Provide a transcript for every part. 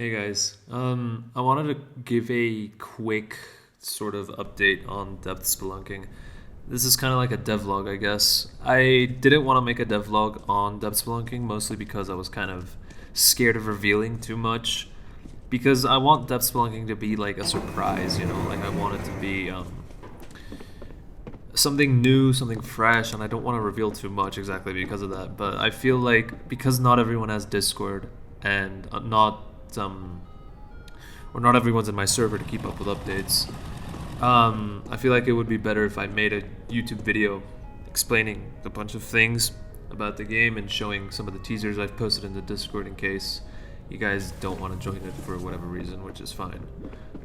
Hey guys, I wanted to give a quick sort of update on Depth Spelunking. This is kind of like a devlog, I guess. I didn't want to make a devlog on Depth Spelunking mostly because I was kind of scared of revealing too much. Because I want Depth Spelunking to be like a surprise, like I want it to be something new, something fresh, and I don't want to reveal too much exactly because of that. But I feel like because not everyone has Discord and um, not everyone's in my server to keep up with updates. I feel like it would be better if I made a YouTube video explaining a bunch of things about the game and showing some of the teasers I've posted in the Discord in case you guys don't want to join it for whatever reason, which is fine.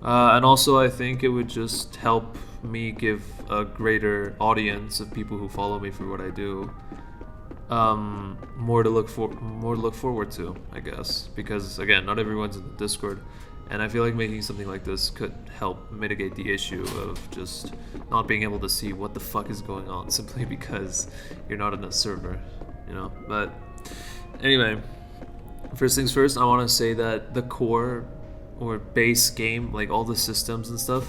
And also, I think it would just help me give a greater audience of people who follow me for what I do more to look forward to, I guess, because again, not everyone's in the Discord, and I feel like making something like this could help mitigate the issue of just not being able to see what the fuck is going on simply because you're not in the server, But anyway, first things first, I want to say that the core or base game, like all the systems and stuff,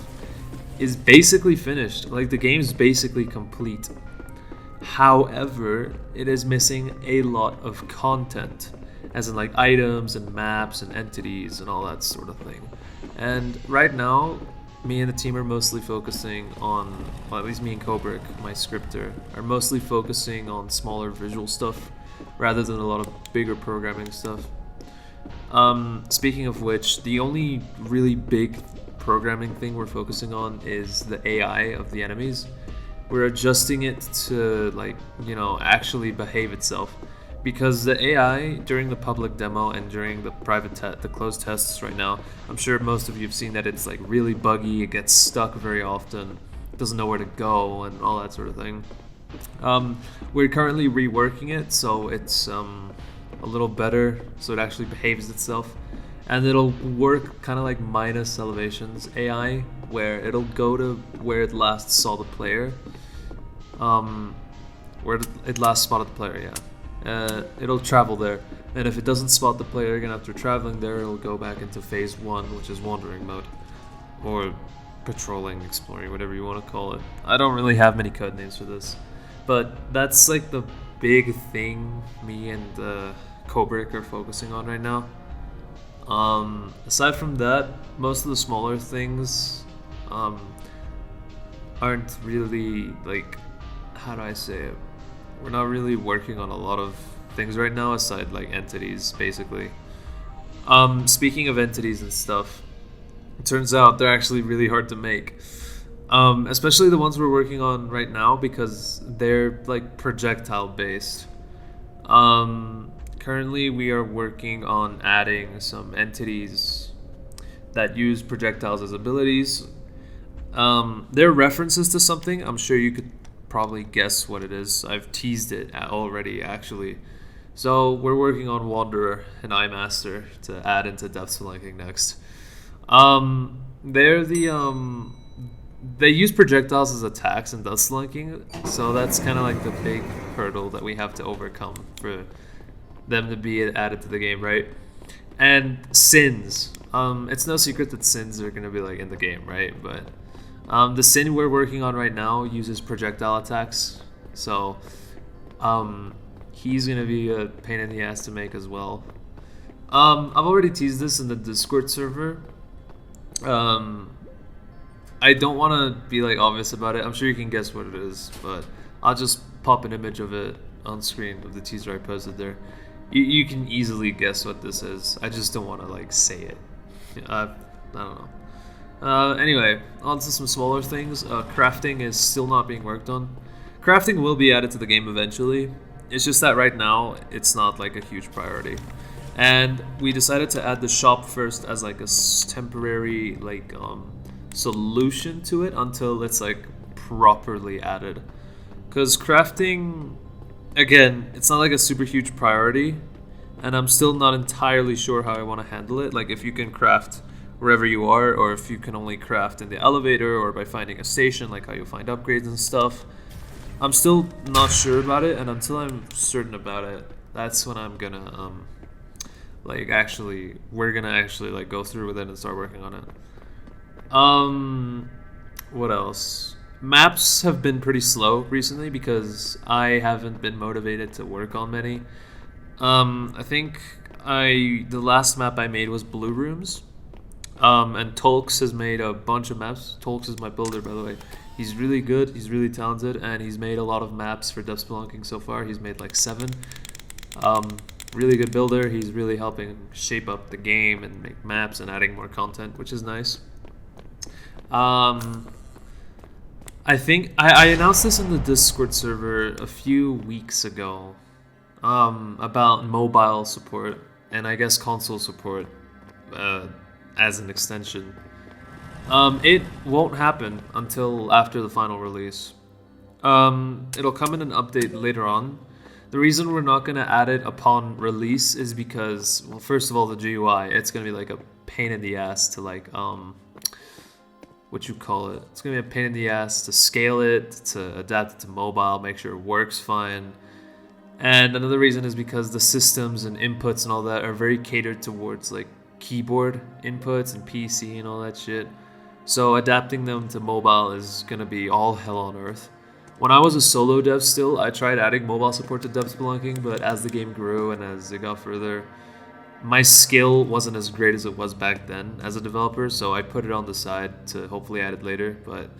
is basically finished. Like the game's basically complete. However, it is missing a lot of content, as in like items and maps and entities and all that sort of thing. And right now, me and the team are mostly focusing on, well, at least me and Kubrick, my scripter, are mostly focusing on smaller visual stuff rather than a lot of bigger programming stuff. Speaking of which, the only really big programming thing we're focusing on is the AI of the enemies. We're adjusting it to actually behave itself, because the AI during the public demo and during the the closed tests right now, I'm sure most of you have seen that it's like really buggy, it gets stuck very often, doesn't know where to go and all that sort of thing. We're currently reworking it so it's a little better, so it actually behaves itself, and it'll work kind of like minus elevations AI, where it'll go to where it last saw the player, where it last spotted the player, yeah. It'll travel there, and if it doesn't spot the player again after traveling there, it'll go back into phase 1, which is wandering mode, or patrolling, exploring, whatever you want to call it. I don't really have many code names for this, but that's like the big thing me and Kubrick are focusing on right now. Aside from that, most of the smaller things aren't really, like, how do I say it? We're not really working on a lot of things right now aside like entities, basically. Speaking of entities and stuff, it turns out they're actually really hard to make. Especially the ones we're working on right now, because they're like projectile based. Currently we are working on adding some entities that use projectiles as abilities. They're references to something. I'm sure you could probably guess what it is. I've teased it already, actually. So we're working on Wanderer and Eye Master to add into Depth Spelunking next. They use projectiles as attacks in Depth Spelunking, so that's kind of like the big hurdle that we have to overcome for them to be added to the game, right? And sins. It's no secret that sins are gonna be like in the game, right? But the sin we're working on right now uses projectile attacks, so he's gonna be a pain in the ass to make as well. I've already teased this in the Discord server. I don't want to be like obvious about it. I'm sure you can guess what it is, but I'll just pop an image of it on screen of the teaser I posted there. You can easily guess what this is. I just don't want to like say it. I don't know. Anyway, on to some smaller things. Crafting is still not being worked on. Crafting will be added to the game eventually. It's just that right now it's not like a huge priority. And we decided to add the shop first as like a temporary solution to it until it's like properly added. Because crafting, again, it's not like a super huge priority, and I'm still not entirely sure how I want to handle it. Like if you can craft wherever you are, or if you can only craft in the elevator or by finding a station, like how you find upgrades and stuff. I'm still not sure about it, and until I'm certain about it, that's when I'm gonna like actually we're gonna actually like go through with it and start working on it. What else? Maps have been pretty slow recently because I haven't been motivated to work on many. I think the last map I made was Blue Rooms. And Tolks has made a bunch of maps. Tolks is my builder, by the way. He's really good, he's really talented, and he's made a lot of maps for Depth Spelunking so far. He's made like 7. Really good builder. He's really helping shape up the game and make maps and adding more content, which is nice. I think I announced this in the Discord server a few weeks ago about mobile support and I guess console support as an extension. It won't happen until after the final release. It'll come in an update later on. The reason we're not going to add it upon release is because, well, first of all, the GUI, it's going to be like a pain in the ass to like, what you call it? It's going to be a pain in the ass to scale it, to adapt it to mobile, make sure it works fine. And another reason is because the systems and inputs and all that are very catered towards like keyboard inputs and PC and all that shit. So adapting them to mobile is going to be all hell on earth. When I was a solo dev still, I tried adding mobile support to Depth Spelunking, but as the game grew and as it got further, my skill wasn't as great as it was back then as a developer, so I put it on the side to hopefully add it later, but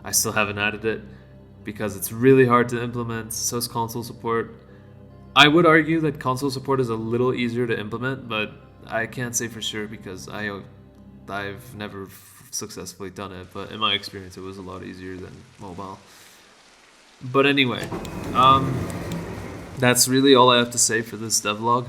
I still haven't added it because it's really hard to implement, so is console support. I would argue that console support is a little easier to implement, but I can't say for sure because I've never successfully done it, but in my experience it was a lot easier than mobile. But anyway, that's really all I have to say for this devlog.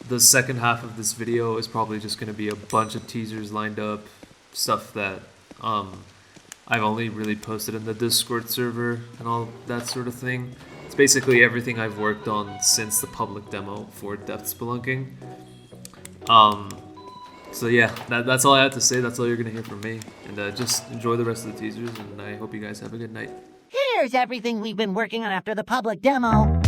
The second half of this video is probably just going to be a bunch of teasers lined up, stuff that I've only really posted in the Discord server and all that sort of thing. It's basically everything I've worked on since the public demo for Depth Spelunking. So yeah, that's all I have to say. That's all you're going to hear from me. And just enjoy the rest of the teasers, and I hope you guys have a good night. Here's everything we've been working on after the public demo.